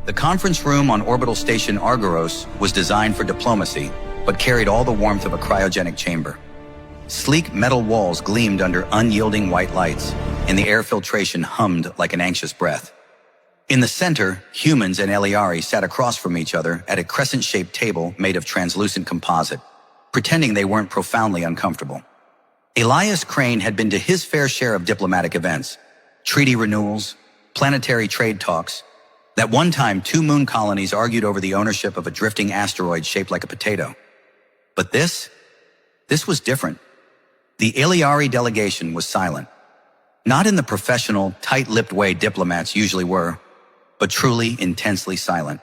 The conference room on orbital station Argyros was designed for diplomacy, but carried all the warmth of a cryogenic chamber. Sleek metal walls gleamed under unyielding white lights, and the air filtration hummed like an anxious breath. In the center, humans and Eliari sat across from each other at a crescent-shaped table made of translucent composite, pretending they weren't profoundly uncomfortable. Elias Crane had been to his fair share of diplomatic events, treaty renewals, planetary trade talks. That one time, 2 moon colonies argued over the ownership of a drifting asteroid shaped like a potato. But this was different. The Eliari delegation was silent. Not in the professional, tight-lipped way diplomats usually were, but truly intensely silent,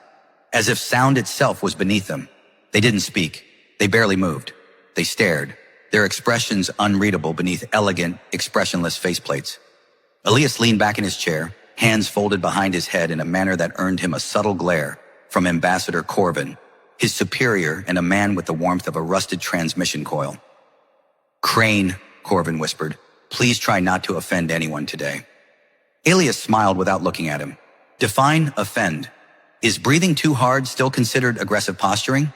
as if sound itself was beneath them. They didn't speak. They barely moved. They stared, their expressions unreadable beneath elegant, expressionless faceplates. Elias leaned back in his chair, hands folded behind his head in a manner that earned him a subtle glare from Ambassador Corvin, his superior and a man with the warmth of a rusted transmission coil. "Crane," Corvin whispered, "please try not to offend anyone today." Elias smiled without looking at him. Define offend. Is breathing too hard still considered aggressive posturing?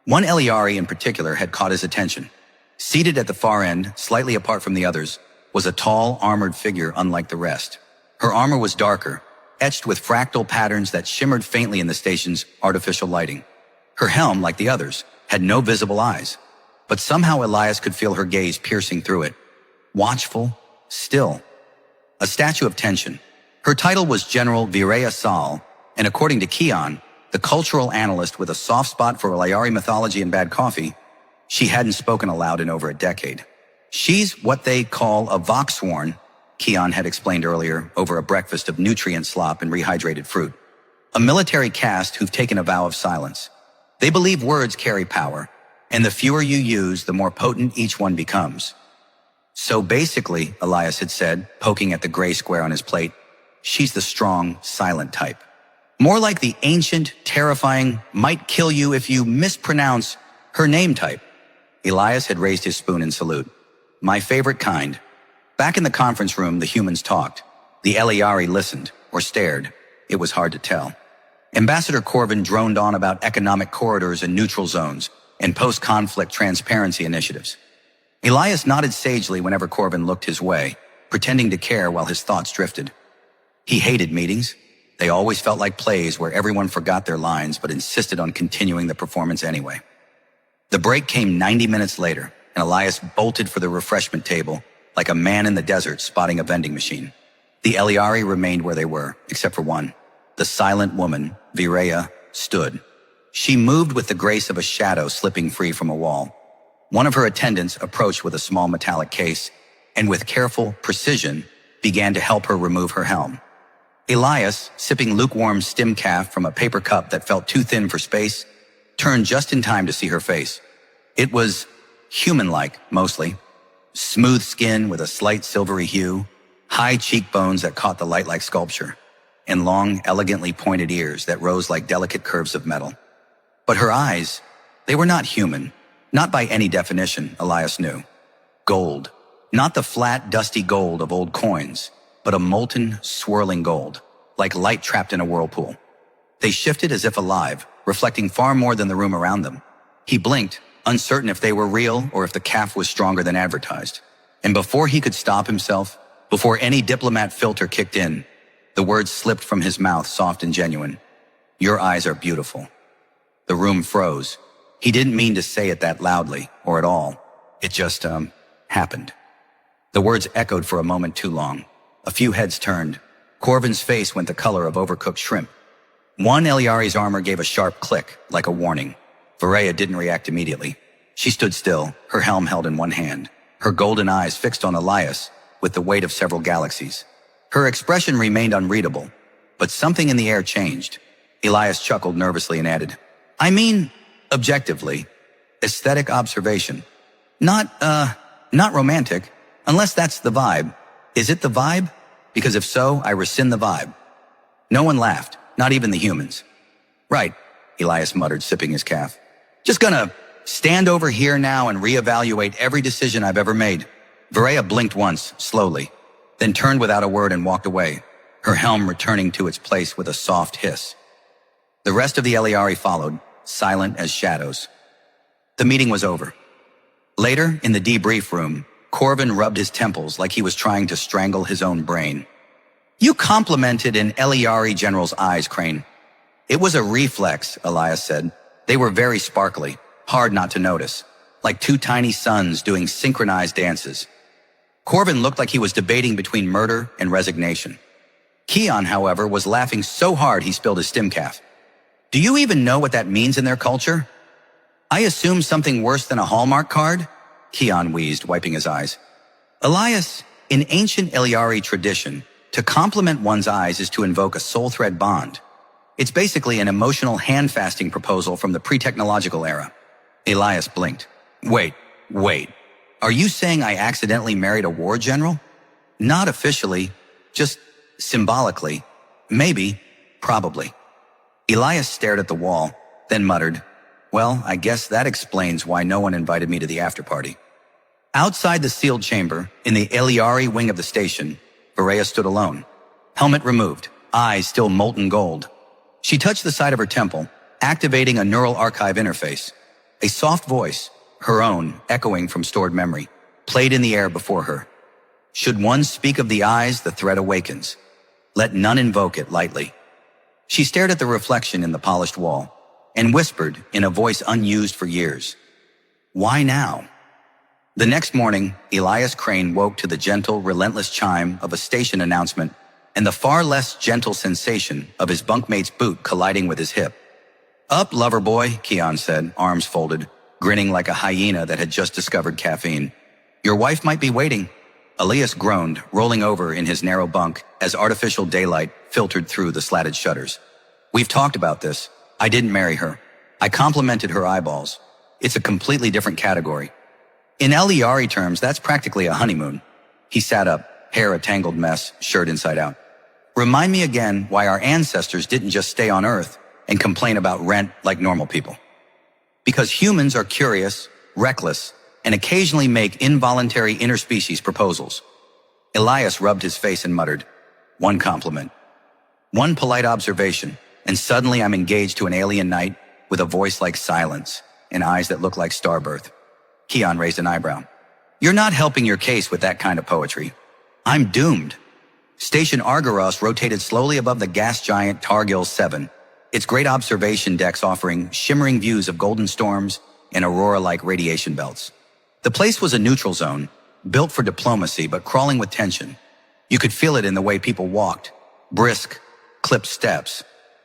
One Eliari in particular had caught his attention. Seated at the far end, slightly apart from the others, was a tall, armored figure unlike the rest. Her armor was darker, etched with fractal patterns that shimmered faintly in the station's artificial lighting. Her helm, like the others, had no visible eyes, but somehow Elias could feel her gaze piercing through it. Watchful, still. A statue of tension. Her title was General Virea Sal, and according to Keon, the cultural analyst with a soft spot for Eliari mythology and bad coffee, she hadn't spoken aloud in over a decade. She's what they call a Voxsworn, Keon had explained earlier, over a breakfast of nutrient slop and rehydrated fruit. A military caste who've taken a vow of silence. They believe words carry power, and the fewer you use, the more potent each one becomes. So basically, Elias had said, poking at the gray square on his plate, she's the strong, silent type. More like the ancient, terrifying, might kill you if you mispronounce her name type. Elias had raised his spoon in salute. My favorite kind. Back in the conference room, the humans talked. The Eliari listened, or stared. It was hard to tell. Ambassador Corvin droned on about economic corridors and neutral zones, and post-conflict transparency initiatives. Elias nodded sagely whenever Corvin looked his way, pretending to care while his thoughts drifted. He hated meetings. They always felt like plays where everyone forgot their lines but insisted on continuing the performance anyway. The break came 90 minutes later, and Elias bolted for the refreshment table like a man in the desert spotting a vending machine. The Eliari remained where they were, except for one. The silent woman, Virea, stood. She moved with the grace of a shadow slipping free from a wall. One of her attendants approached with a small metallic case, and with careful precision, began to help her remove her helm. Elias, sipping lukewarm stim caf from a paper cup that felt too thin for space, turned just in time to see her face. It was human-like, mostly. Smooth skin with a slight silvery hue, high cheekbones that caught the light like sculpture, and long, elegantly pointed ears that rose like delicate curves of metal. But her eyes, they were not human, not by any definition, Elias knew. Gold, not the flat, dusty gold of old coins, but a molten, swirling gold, like light trapped in a whirlpool. They shifted as if alive, reflecting far more than the room around them. He blinked, uncertain if they were real or if the calf was stronger than advertised. And before he could stop himself, before any diplomat filter kicked in, the words slipped from his mouth, soft and genuine. "Your eyes are beautiful." The room froze. He didn't mean to say it that loudly, or at all. It just, happened. The words echoed for a moment too long. A few heads turned. Corvin's face went the color of overcooked shrimp. One Eliari's armor gave a sharp click, like a warning. Virea didn't react immediately. She stood still, her helm held in one hand, her golden eyes fixed on Elias with the weight of several galaxies. Her expression remained unreadable, but something in the air changed. Elias chuckled nervously and added, "I mean, objectively, aesthetic observation. Not romantic, unless that's the vibe. Is it the vibe? Because if so, I rescind the vibe." No one laughed, not even the humans. "Right," Elias muttered, sipping his caf. "Just gonna stand over here now and reevaluate every decision I've ever made." Virea blinked once, slowly, then turned without a word and walked away, her helm returning to its place with a soft hiss. The rest of the Eliari followed, silent as shadows. The meeting was over. Later, in the debrief room, Corvin rubbed his temples like he was trying to strangle his own brain. You complimented an Eliari general's eyes, Crane. It was a reflex, Elias said. They were very sparkly, hard not to notice, like two tiny suns doing synchronized dances. Corvin looked like he was debating between murder and resignation. Keon, however, was laughing so hard he spilled his stimcalf. Do you even know what that means in their culture? I assume something worse than a Hallmark card? Keon wheezed, wiping his eyes. Elias, in ancient Eliari tradition, to compliment one's eyes is to invoke a soul thread bond. It's basically an emotional hand-fasting proposal from the pre-technological era. Elias blinked. Wait. Are you saying I accidentally married a war general? Not officially, just symbolically. Maybe, probably. Elias stared at the wall, then muttered, well, I guess that explains why no one invited me to the after-party. Outside the sealed chamber, in the Eliari wing of the station, Varea stood alone, helmet removed, eyes still molten gold. She touched the side of her temple, activating a neural archive interface. A soft voice, her own, echoing from stored memory, played in the air before her. Should one speak of the eyes, the threat awakens. Let none invoke it lightly. She stared at the reflection in the polished wall and whispered in a voice unused for years. Why now? The next morning, Elias Crane woke to the gentle, relentless chime of a station announcement and the far less gentle sensation of his bunkmate's boot colliding with his hip. Up, lover boy, Keon said, arms folded, grinning like a hyena that had just discovered caffeine. Your wife might be waiting. Elias groaned, rolling over in his narrow bunk as artificial daylight filtered through the slatted shutters. We've talked about this. I didn't marry her. I complimented her eyeballs. It's a completely different category. In Eliari terms, that's practically a honeymoon. He sat up, hair a tangled mess, shirt inside out. Remind me again why our ancestors didn't just stay on Earth and complain about rent like normal people. Because humans are curious, reckless, and occasionally make involuntary interspecies proposals. Elias rubbed his face and muttered, one compliment. One polite observation, and suddenly I'm engaged to an alien knight with a voice like silence and eyes that look like starbirth. Keon raised an eyebrow. You're not helping your case with that kind of poetry. I'm doomed. Station Argyros rotated slowly above the gas giant Targil 7, its great observation decks offering shimmering views of golden storms and aurora-like radiation belts. The place was a neutral zone, built for diplomacy but crawling with tension. You could feel it in the way people walked, brisk, clipped steps,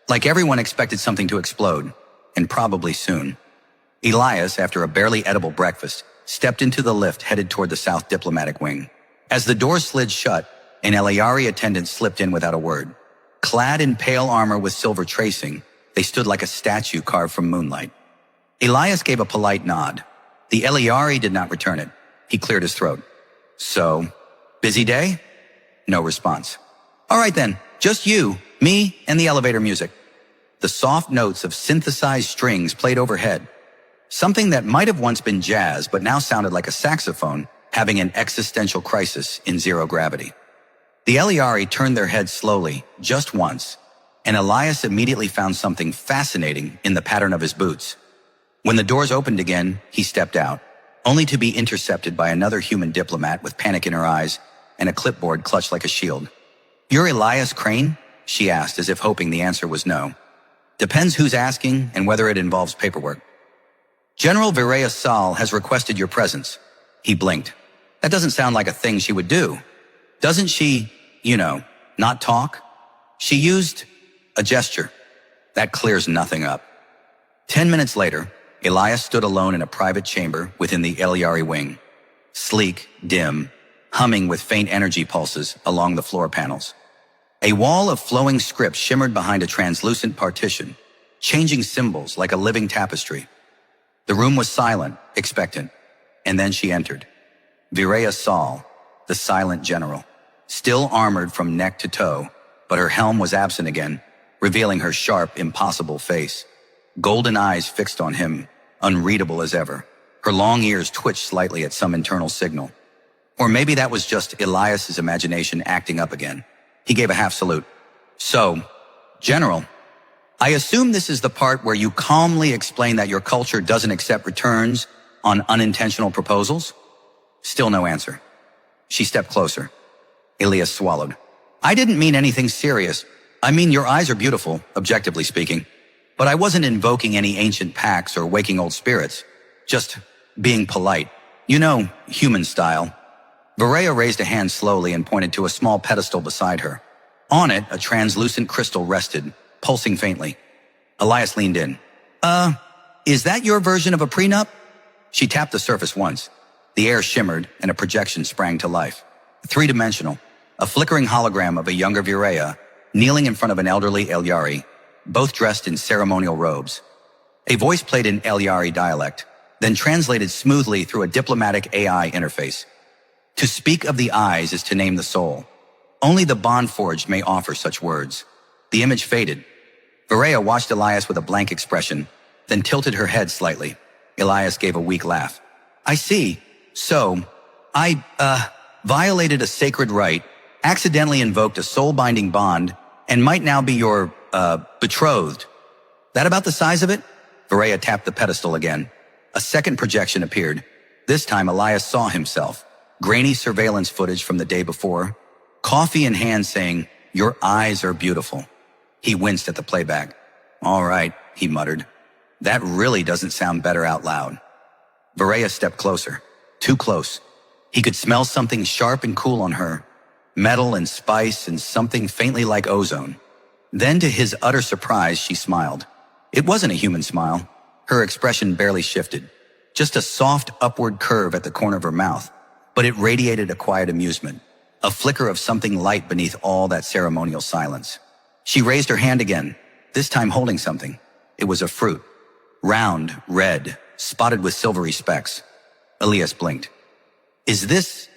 like everyone expected something to explode, and probably soon. Elias, after a barely edible breakfast, stepped into the lift headed toward the South Diplomatic Wing. As the door slid shut, an Eliari attendant slipped in without a word. Clad in pale armor with silver tracing, they stood like a statue carved from moonlight. Elias gave a polite nod. The Eliari did not return it. He cleared his throat. So, busy day? No response. All right then, just you, me, and the elevator music. The soft notes of synthesized strings played overhead. Something that might have once been jazz but now sounded like a saxophone having an existential crisis in zero gravity. The Eliari turned their heads slowly, just once, and Elias immediately found something fascinating in the pattern of his boots. When the doors opened again, he stepped out, only to be intercepted by another human diplomat with panic in her eyes and a clipboard clutched like a shield. You're Elias Crane? She asked, as if hoping the answer was no. Depends who's asking and whether it involves paperwork. General Varea Sal has requested your presence. He blinked. That doesn't sound like a thing she would do. Doesn't she, not talk? She used a gesture. That clears nothing up. 10 minutes later, Elias stood alone in a private chamber within the Eliari wing. Sleek, dim, humming with faint energy pulses along the floor panels. A wall of flowing script shimmered behind a translucent partition, changing symbols like a living tapestry. The room was silent, expectant, and then she entered. Varea Sal, the silent general, still armored from neck to toe, but her helm was absent again, revealing her sharp, impossible face. Golden eyes fixed on him, unreadable as ever. Her long ears twitched slightly at some internal signal. Or maybe that was just Elias's imagination acting up again. He gave a half salute. So, General, I assume this is the part where you calmly explain that your culture doesn't accept returns on unintentional proposals? Still no answer. She stepped closer. Elias swallowed. I didn't mean anything serious. I mean, your eyes are beautiful, objectively speaking. But I wasn't invoking any ancient pacts or waking old spirits. Just being polite. You know, human style. Varela raised a hand slowly and pointed to a small pedestal beside her. On it, a translucent crystal rested, pulsing faintly. Elias leaned in. Is that your version of a prenup? She tapped the surface once. The air shimmered and a projection sprang to life. Three-dimensional, a flickering hologram of a younger Viraya, kneeling in front of an elderly Elyari, both dressed in ceremonial robes. A voice played in Elyari dialect, then translated smoothly through a diplomatic AI interface. To speak of the eyes is to name the soul. Only the bond-forged may offer such words. The image faded. Varela watched Elias with a blank expression, then tilted her head slightly. Elias gave a weak laugh. I see. So, I violated a sacred rite, accidentally invoked a soul-binding bond, and might now be your, betrothed. That about the size of it? Varela tapped the pedestal again. A second projection appeared. This time Elias saw himself. Grainy surveillance footage from the day before. Coffee in hand saying, your eyes are beautiful. He winced at the playback. All right, he muttered. That really doesn't sound better out loud. Varela stepped closer. Too close. He could smell something sharp and cool on her. Metal and spice and something faintly like ozone. Then to his utter surprise, she smiled. It wasn't a human smile. Her expression barely shifted. Just a soft upward curve at the corner of her mouth. But it radiated a quiet amusement. A flicker of something light beneath all that ceremonial silence. She raised her hand again, this time holding something. It was a fruit. Round, red, spotted with silvery specks. Elias blinked. Is this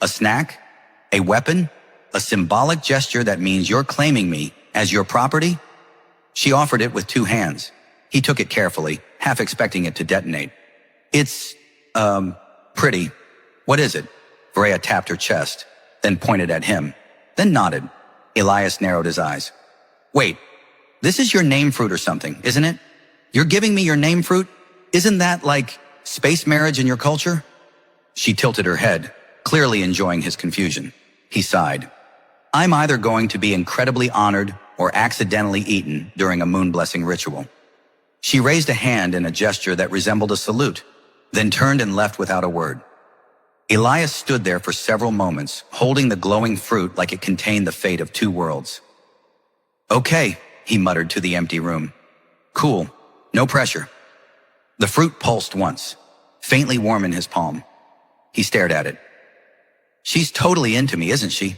a snack? A weapon? A symbolic gesture that means you're claiming me as your property? She offered it with two hands. He took it carefully, half expecting it to detonate. It's, pretty. What is it? Varela tapped her chest, then pointed at him, then nodded. Elias narrowed his eyes. Wait, this is your name fruit or something, isn't it? You're giving me your name fruit? Isn't that like space marriage in your culture? She tilted her head, clearly enjoying his confusion. He sighed. I'm either going to be incredibly honored or accidentally eaten during a moon blessing ritual. She raised a hand in a gesture that resembled a salute, then turned and left without a word. Elias stood there for several moments, holding the glowing fruit like it contained the fate of two worlds. Okay, he muttered to the empty room. Cool, no pressure. The fruit pulsed once, faintly warm in his palm. He stared at it. She's totally into me, isn't she?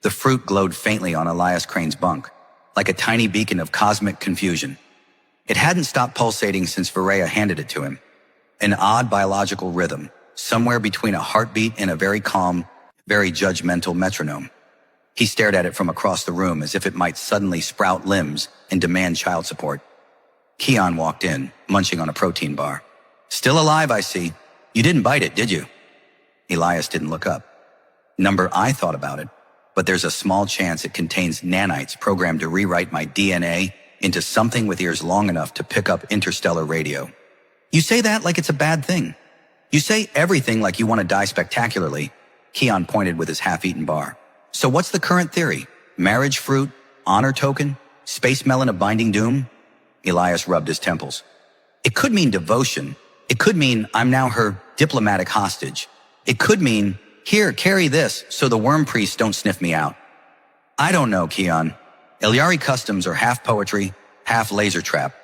The fruit glowed faintly on Elias Crane's bunk, like a tiny beacon of cosmic confusion. It hadn't stopped pulsating since Varela handed it to him. An odd biological rhythm, somewhere between a heartbeat and a very calm, very judgmental metronome. He stared at it from across the room as if it might suddenly sprout limbs and demand child support. Keon walked in, munching on a protein bar. Still alive, I see. You didn't bite it, did you? Elias didn't look up. Number, I thought about it, but there's a small chance it contains nanites programmed to rewrite my DNA into something with ears long enough to pick up interstellar radio. You say that like it's a bad thing. You say everything like you want to die spectacularly. Keon pointed with his half-eaten bar. So what's the current theory? Marriage fruit? Honor token? Space melon of binding doom? Elias rubbed his temples. It could mean devotion. It could mean I'm now her diplomatic hostage. It could mean, here, carry this so the worm priests don't sniff me out. I don't know, Keon. Elyari customs are half poetry, half laser trap.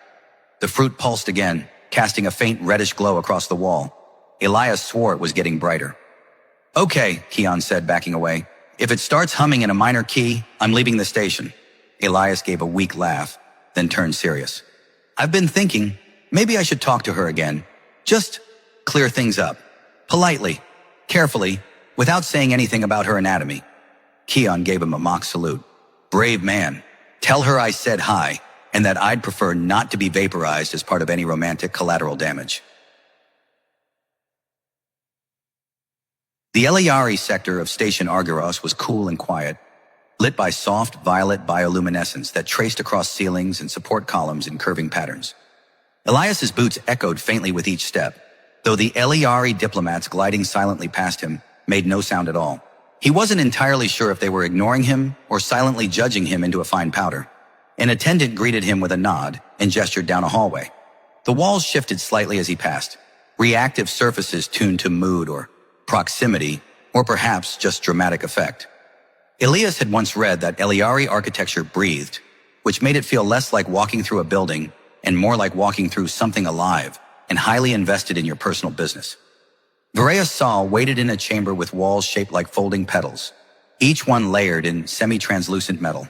The fruit pulsed again, casting a faint reddish glow across the wall. Elias swore it was getting brighter. Okay, Keon said, backing away. If it starts humming in a minor key, I'm leaving the station. Elias gave a weak laugh, then turned serious. I've been thinking, maybe I should talk to her again. Just clear things up. Politely, carefully, without saying anything about her anatomy. Keon gave him a mock salute. Brave man. Tell her I said hi, and that I'd prefer not to be vaporized as part of any romantic collateral damage. The Elyari sector of Station Argyros was cool and quiet. lit by soft violet bioluminescence that traced across ceilings and support columns in curving patterns. Elias's boots echoed faintly with each step, though the Eliari diplomats gliding silently past him made no sound at all. He wasn't entirely sure if they were ignoring him or silently judging him into a fine powder. An attendant greeted him with a nod and gestured down a hallway. The walls shifted slightly as he passed, reactive surfaces tuned to mood or proximity, or perhaps just dramatic effect. Elias had once read that Eliari architecture breathed, which made it feel less like walking through a building and more like walking through something alive and highly invested in your personal business. Viraya Sal waited in a chamber with walls shaped like folding petals, each one layered in semi-translucent metal.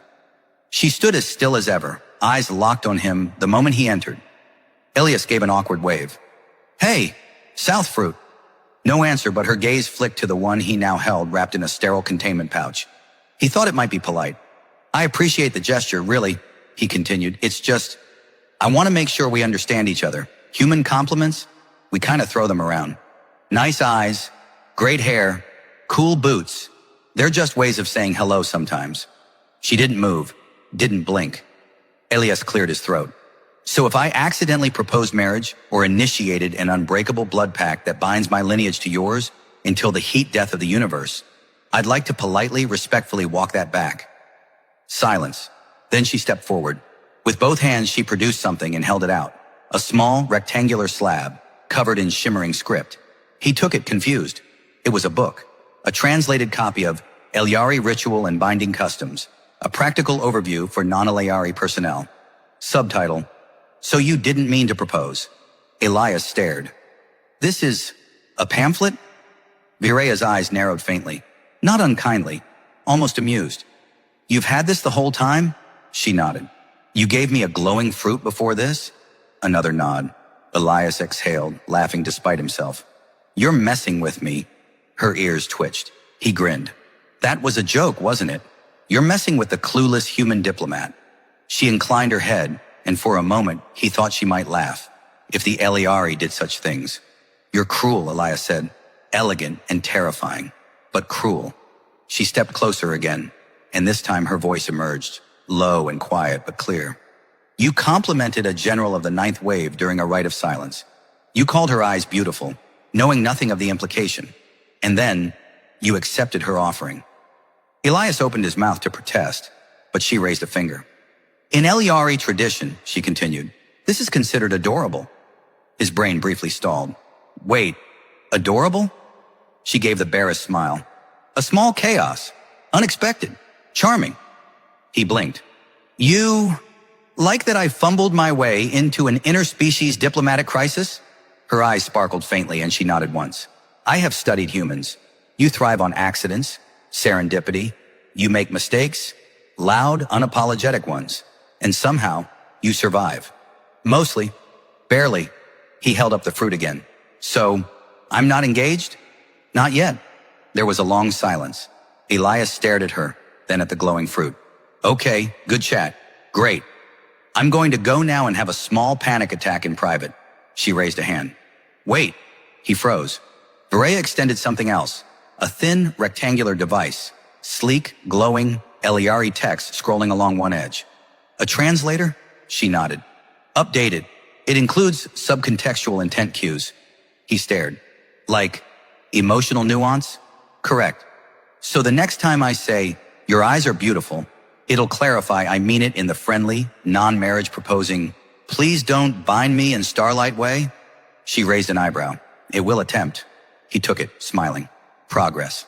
She stood as still as ever, eyes locked on him the moment he entered. Elias gave an awkward wave. "Hey, South Fruit." No answer, but her gaze flicked to the one he now held wrapped in a sterile containment pouch. He thought it might be polite. "I appreciate the gesture, really," he continued. "It's just, I want to make sure we understand each other. Human compliments, we kind of throw them around. Nice eyes, great hair, cool boots. They're just ways of saying hello sometimes." She didn't move, didn't blink. Elias cleared his throat. "So if I accidentally proposed marriage or initiated an unbreakable blood pact that binds my lineage to yours until the heat death of the universe, I'd like to politely, respectfully walk that back." Silence. Then she stepped forward. With both hands, she produced something and held it out. A small, rectangular slab, covered in shimmering script. He took it, confused. It was a book, a translated copy of Eliari Ritual and Binding Customs, a practical overview for non-Eliari personnel. Subtitle: "So you didn't mean to propose." Elias stared. "This is a pamphlet?" Viraya's eyes narrowed faintly, not unkindly, almost amused. "You've had this the whole time?" She nodded. "You gave me a glowing fruit before this?" Another nod. Elias exhaled, laughing despite himself. "You're messing with me." Her ears twitched. He grinned. "That was a joke, wasn't it? You're messing with the clueless human diplomat." She inclined her head, and for a moment, he thought she might laugh. If the Eliari did such things. "You're cruel," Elias said. "Elegant and terrifying, but cruel." She stepped closer again, and this time her voice emerged, low and quiet but clear. "You complimented a general of the Ninth Wave during a rite of silence. You called her eyes beautiful, knowing nothing of the implication. And then, you accepted her offering." Elias opened his mouth to protest, but she raised a finger. "In Eliari tradition," she continued, "this is considered adorable." His brain briefly stalled. "Wait, adorable?" She gave the barest smile. "A small chaos. Unexpected. Charming." He blinked. "You like that I fumbled my way into an interspecies diplomatic crisis?" Her eyes sparkled faintly and she nodded once. "I have studied humans. You thrive on accidents, serendipity. You make mistakes, loud, unapologetic ones. And somehow, you survive. Mostly. Barely." He held up the fruit again. "So, I'm not engaged?" "Not yet." There was a long silence. Elias stared at her, then at the glowing fruit. "Okay, good chat. Great. I'm going to go now and have a small panic attack in private." She raised a hand. "Wait." He froze. Viraya extended something else, a thin, rectangular device, sleek, glowing, Eliari text scrolling along one edge. "A translator?" She nodded. "Updated. It includes subcontextual intent cues." He stared. "Like emotional nuance?" "Correct. So the next time I say, 'Your eyes are beautiful,' it'll clarify I mean it in the friendly, non-marriage proposing, 'Please don't bind me in starlight' way?" She raised an eyebrow. "It will attempt." He took it, smiling. Progress.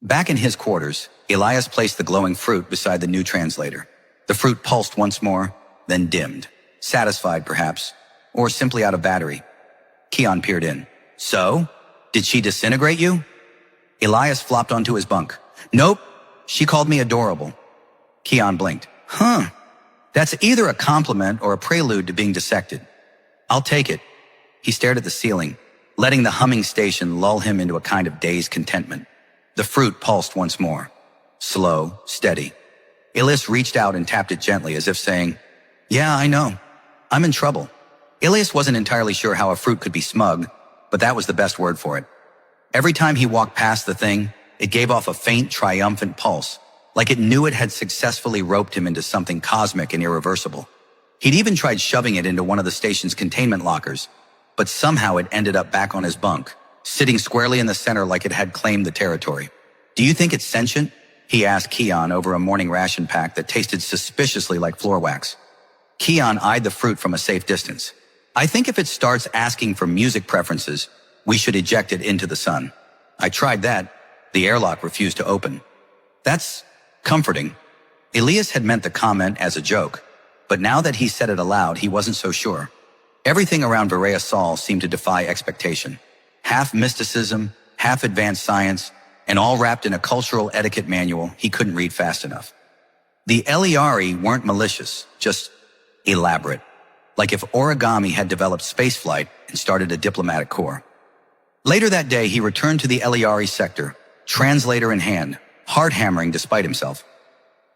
Back in his quarters, Elias placed the glowing fruit beside the new translator. The fruit pulsed once more, then dimmed. Satisfied, perhaps, or simply out of battery. Keon peered in. "So? Did she disintegrate you?" Elias flopped onto his bunk. "Nope. She called me adorable." Keon blinked. "Huh. That's either a compliment or a prelude to being dissected. I'll take it." He stared at the ceiling, letting the humming station lull him into a kind of dazed contentment. The fruit pulsed once more. Slow, steady. Elias reached out and tapped it gently as if saying, "Yeah, I know. I'm in trouble." Elias wasn't entirely sure how a fruit could be smug, but that was the best word for it. Every time he walked past the thing, It gave off a faint, triumphant pulse, like it knew it had successfully roped him into something cosmic and irreversible. He'd even tried shoving it into one of the station's containment lockers, but somehow it ended up back on his bunk, sitting squarely in the center like it had claimed the territory. "Do you think it's sentient?" he asked Keon over a morning ration pack that tasted suspiciously like floor wax. Keon eyed the fruit from a safe distance. "I think if it starts asking for music preferences, we should eject it into the sun. I tried that. The airlock refused to open." "That's comforting." Elias had meant the comment as a joke, but now that he said it aloud, he wasn't so sure. Everything around Varaya Sol seemed to defy expectation. Half mysticism, half advanced science, and all wrapped in a cultural etiquette manual he couldn't read fast enough. The Eliari weren't malicious, just elaborate, like if origami had developed spaceflight and started a diplomatic corps. Later that day, he returned to the Eliari sector, translator in hand, hard-hammering despite himself.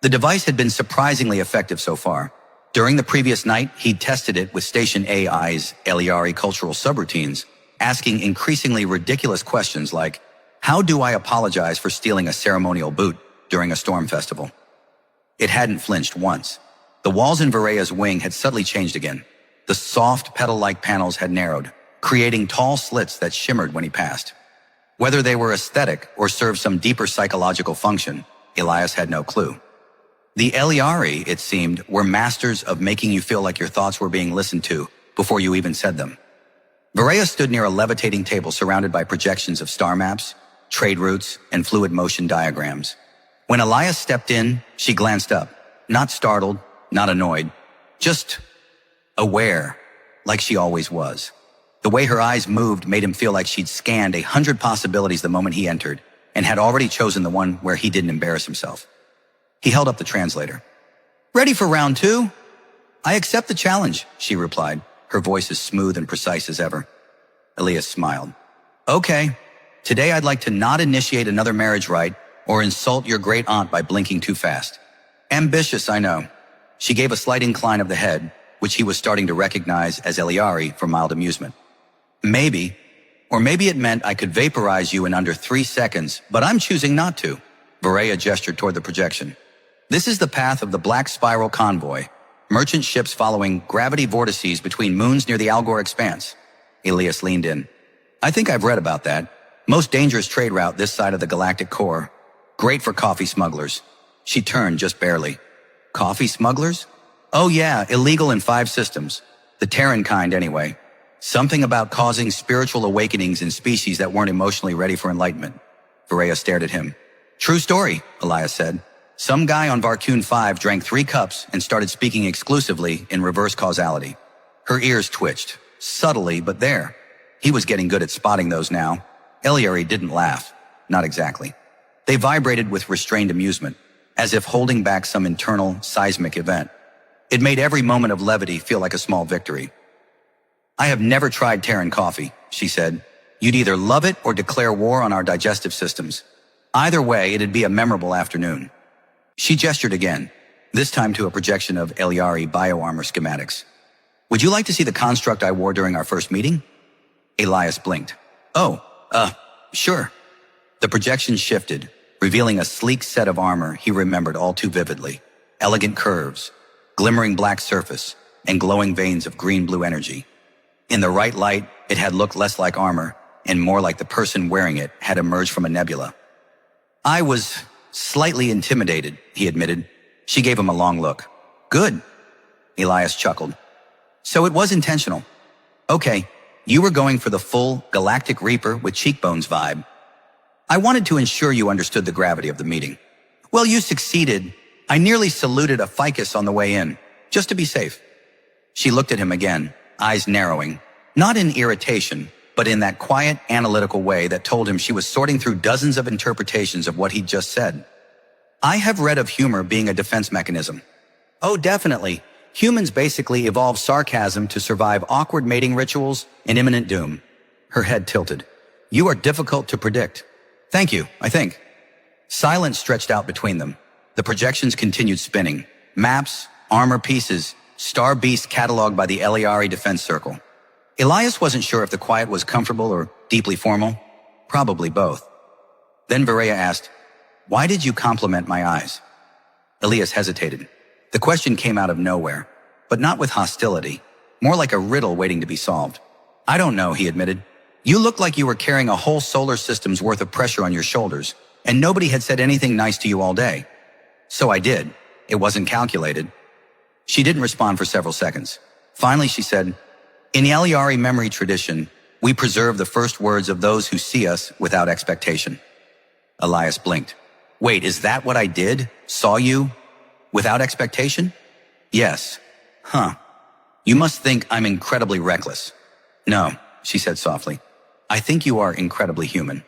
The device had been surprisingly effective so far. During the previous night, he'd tested it with Station AI's Eliari cultural subroutines, asking increasingly ridiculous questions like, "How do I apologize for stealing a ceremonial boot during a storm festival?" It hadn't flinched once. The walls in Varaya's wing had subtly changed again. The soft, petal-like panels had narrowed, creating tall slits that shimmered when he passed. Whether they were aesthetic or served some deeper psychological function, Elias had no clue. The Eliari, it seemed, were masters of making you feel like your thoughts were being listened to before you even said them. Varaya stood near a levitating table surrounded by projections of star maps, trade routes, and fluid motion diagrams. When Elias stepped in, she glanced up, not startled, not annoyed, just aware, like she always was. The way her eyes moved made him feel like she'd scanned 100 possibilities the moment he entered and had already chosen the one where he didn't embarrass himself. He held up the translator. "Ready for round 2? "I accept the challenge," she replied, her voice as smooth and precise as ever. Elias smiled. "Okay, today I'd like to not initiate another marriage rite or insult your great aunt by blinking too fast." "Ambitious, I know." She gave a slight incline of the head, which he was starting to recognize as Eliari for mild amusement. "Maybe, or maybe it meant I could vaporize you in under 3 seconds, but I'm choosing not to." Varaya gestured toward the projection. "This is the path of the Black Spiral Convoy, merchant ships following gravity vortices between moons near the Algor Expanse." Elias leaned in. "I think I've read about that. Most dangerous trade route this side of the galactic core. Great for coffee smugglers." She turned just barely. "Coffee smugglers?" "Oh yeah, illegal in 5 systems. The Terran kind anyway. Something about causing spiritual awakenings in species that weren't emotionally ready for enlightenment." Varaya stared at him. "True story," Elias said. "Some guy on Varkun 5 drank 3 cups and started speaking exclusively in reverse causality." Her ears twitched, subtly, but there. He was getting good at spotting those now. Eliari didn't laugh. Not exactly. They vibrated with restrained amusement, as if holding back some internal seismic event. It made every moment of levity feel like a small victory. "I have never tried Terran coffee," she said. "You'd either love it or declare war on our digestive systems. Either way, it'd be a memorable afternoon." She gestured again, this time to a projection of Eliari bioarmor schematics. "Would you like to see the construct I wore during our first meeting?" Elias blinked. "Oh, sure." The projection shifted, revealing a sleek set of armor he remembered all too vividly. Elegant curves, glimmering black surface, and glowing veins of green-blue energy. In the right light, it had looked less like armor and more like the person wearing it had emerged from a nebula. "I was slightly intimidated," he admitted. She gave him a long look. "Good." Elias chuckled. "So it was intentional. Okay, you were going for the full Galactic Reaper with cheekbones vibe. I wanted to ensure you understood the gravity of the meeting." "Well, you succeeded. I nearly saluted a ficus on the way in, just to be safe." She looked at him again, eyes narrowing, not in irritation, but in that quiet, analytical way that told him she was sorting through dozens of interpretations of what he'd just said. "I have read of humor being a defense mechanism." "Oh, definitely. Humans basically evolved sarcasm to survive awkward mating rituals and imminent doom." Her head tilted. "You are difficult to predict." "Thank you, I think." Silence stretched out between them. The projections continued spinning. Maps, armor pieces, star beasts cataloged by the Eliari Defense Circle. Elias wasn't sure if the quiet was comfortable or deeply formal. Probably both. Then Varela asked, "Why did you compliment my eyes?" Elias hesitated. The question came out of nowhere, but not with hostility, more like a riddle waiting to be solved. "I don't know," he admitted. "You looked like you were carrying a whole solar system's worth of pressure on your shoulders, and nobody had said anything nice to you all day. So I did. It wasn't calculated." She didn't respond for several seconds. Finally, she said, "In the Eliari memory tradition, we preserve the first words of those who see us without expectation." Elias blinked. "Wait, is that what I did? Saw you? Without expectation?" "Yes." "Huh. You must think I'm incredibly reckless." "No," she said softly. "I think you are incredibly human."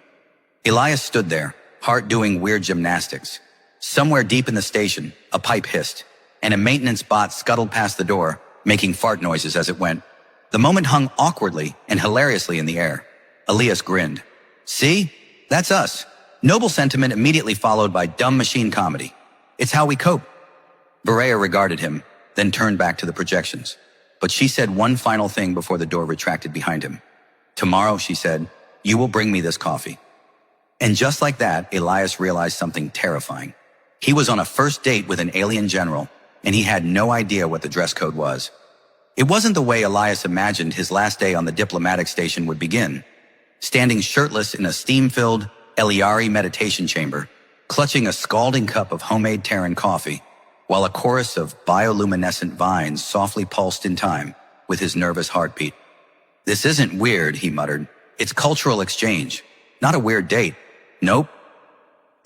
Elias stood there, heart doing weird gymnastics. Somewhere deep in the station, a pipe hissed, and a maintenance bot scuttled past the door, making fart noises as it went. The moment hung awkwardly and hilariously in the air. Elias grinned. "See? That's us. Noble sentiment immediately followed by dumb machine comedy. It's how we cope." Varela regarded him, then turned back to the projections. But she said one final thing before the door retracted behind him. "Tomorrow," she said, "you will bring me this coffee." And just like that, Elias realized something terrifying. He was on a first date with an alien general, and he had no idea what the dress code was. It wasn't the way Elias imagined his last day on the diplomatic station would begin. Standing shirtless in a steam-filled Eliari meditation chamber, clutching a scalding cup of homemade Terran coffee, while a chorus of bioluminescent vines softly pulsed in time with his nervous heartbeat. "This isn't weird," he muttered. "It's cultural exchange, not a weird date. Nope."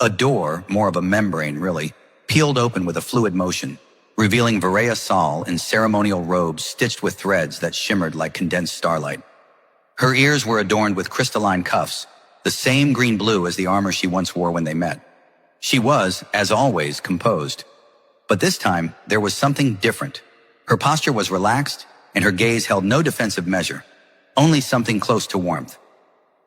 A door, more of a membrane really, peeled open with a fluid motion, revealing Varela Sal in ceremonial robes stitched with threads that shimmered like condensed starlight. Her ears were adorned with crystalline cuffs, the same green-blue as the armor she once wore when they met. She was, as always, composed. But this time, there was something different. Her posture was relaxed, and her gaze held no defensive measure, only something close to warmth.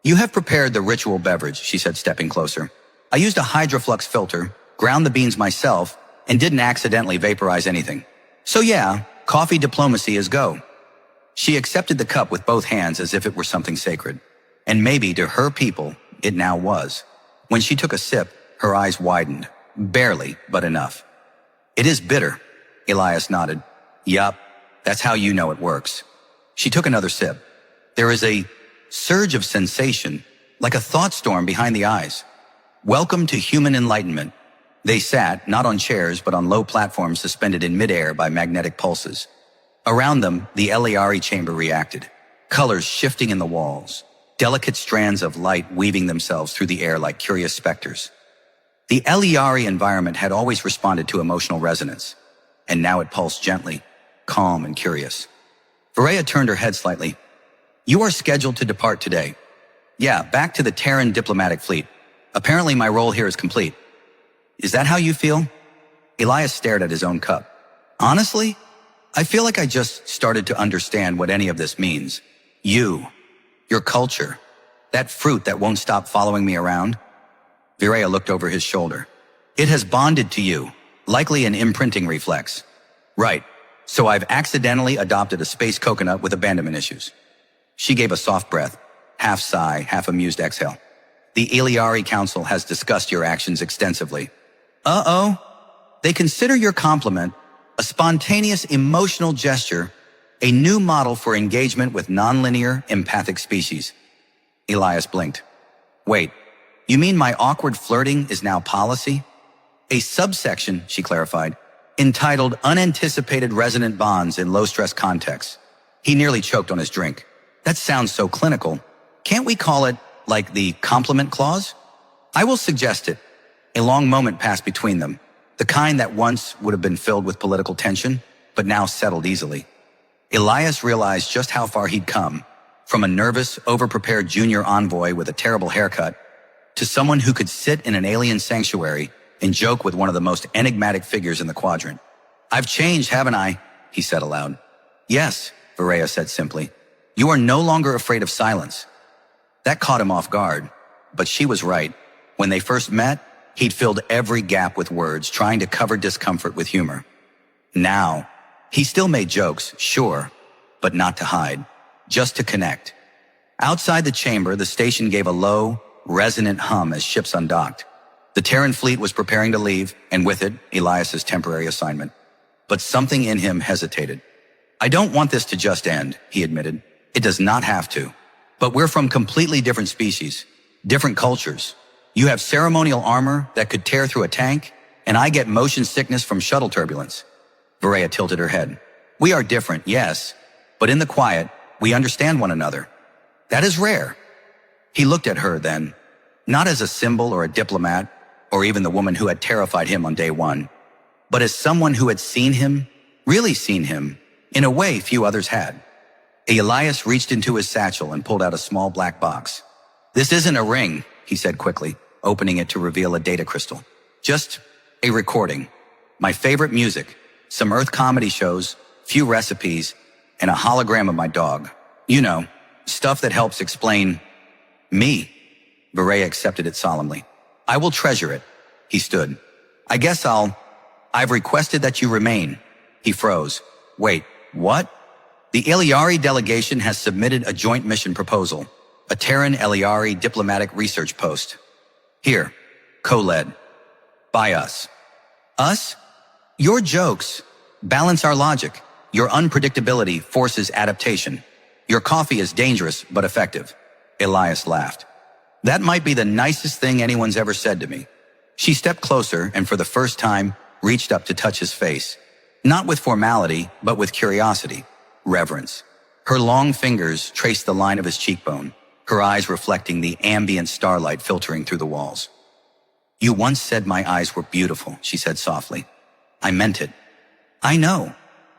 "You have prepared the ritual beverage," she said, stepping closer. "I used a hydroflux filter, ground the beans myself, and didn't accidentally vaporize anything. So yeah, coffee diplomacy is go." She accepted the cup with both hands as if it were something sacred. And maybe to her people, it now was. When she took a sip, her eyes widened. Barely, but enough. "It is bitter," Elias nodded. "Yup, that's how you know it works." She took another sip. There is a surge of sensation, like a thought storm behind the eyes. Welcome to human enlightenment. They sat, not on chairs, but on low platforms suspended in midair by magnetic pulses. Around them, the Eliari chamber reacted, colors shifting in the walls, delicate strands of light weaving themselves through the air like curious specters. The Eliari environment had always responded to emotional resonance, and now it pulsed gently, calm and curious. Varela turned her head slightly. "You are scheduled to depart today." "Yeah, back to the Terran diplomatic fleet. Apparently my role here is complete." "Is that how you feel?" Elias stared at his own cup. "Honestly, I feel like I just started to understand what any of this means. You, your culture, that fruit that won't stop following me around." Varela looked over his shoulder. "It has bonded to you, likely an imprinting reflex." "Right, so I've accidentally adopted a space coconut with abandonment issues." She gave a soft breath, half sigh, half amused exhale. "The Eliari Council has discussed your actions extensively." "Uh-oh. They consider your compliment a spontaneous emotional gesture, a new model for engagement with nonlinear empathic species." Elias blinked. "Wait, you mean my awkward flirting is now policy?" "A subsection," she clarified, "entitled Unanticipated Resonant Bonds in Low-Stress Contexts." He nearly choked on his drink. "That sounds so clinical. Can't we call it, like, the compliment clause?" "I will suggest it." A long moment passed between them, the kind that once would have been filled with political tension, but now settled easily. Elias realized just how far he'd come, from a nervous, overprepared junior envoy with a terrible haircut, to someone who could sit in an alien sanctuary and joke with one of the most enigmatic figures in the quadrant. "I've changed, haven't I?" he said aloud. "Yes," Varela said simply. "You are no longer afraid of silence." That caught him off guard, but she was right. When they first met, he'd filled every gap with words, trying to cover discomfort with humor. Now, he still made jokes, sure, but not to hide, just to connect. Outside the chamber, the station gave a low, resonant hum as ships undocked. The Terran fleet was preparing to leave, and with it, Elias's temporary assignment. But something in him hesitated. I don't want this to just end, he admitted. It does not have to. But we're from completely different species, different cultures. You have ceremonial armor that could tear through a tank, and I get motion sickness from shuttle turbulence. Varaya tilted her head. We are different, yes, but in the quiet, we understand one another. That is rare. He looked at her then, not as a symbol or a diplomat, or even the woman who had terrified him on day one, but as someone who had seen him, really seen him, in a way few others had. Elias reached into his satchel and pulled out a small black box. This isn't a ring, he said quickly, opening it to reveal a data crystal. Just a recording. My favorite music, some Earth comedy shows, few recipes, and a hologram of my dog. You know, stuff that helps explain me. Varaya accepted it solemnly. I will treasure it. He stood. I guess I've requested that you remain. He froze. Wait, what? The Eliari delegation has submitted a joint mission proposal, a Terran Eliari diplomatic research post. Here, co-led. By us. Us? Your jokes balance our logic. Your unpredictability forces adaptation. Your coffee is dangerous but effective. Elias laughed. That might be the nicest thing anyone's ever said to me. She stepped closer and for the first time reached up to touch his face. Not with formality, but with curiosity, reverence. Her long fingers traced the line of his cheekbone, her eyes reflecting the ambient starlight filtering through the walls. You once said my eyes were beautiful, she said softly. I meant it. I know.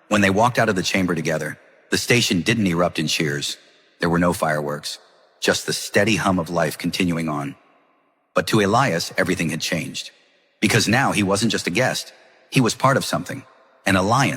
When they walked out of the chamber together, the station didn't erupt in cheers. There were no fireworks. Just the steady hum of life continuing on. But to Elias, everything had changed. Because now he wasn't just a guest. He was part of something, an alliance.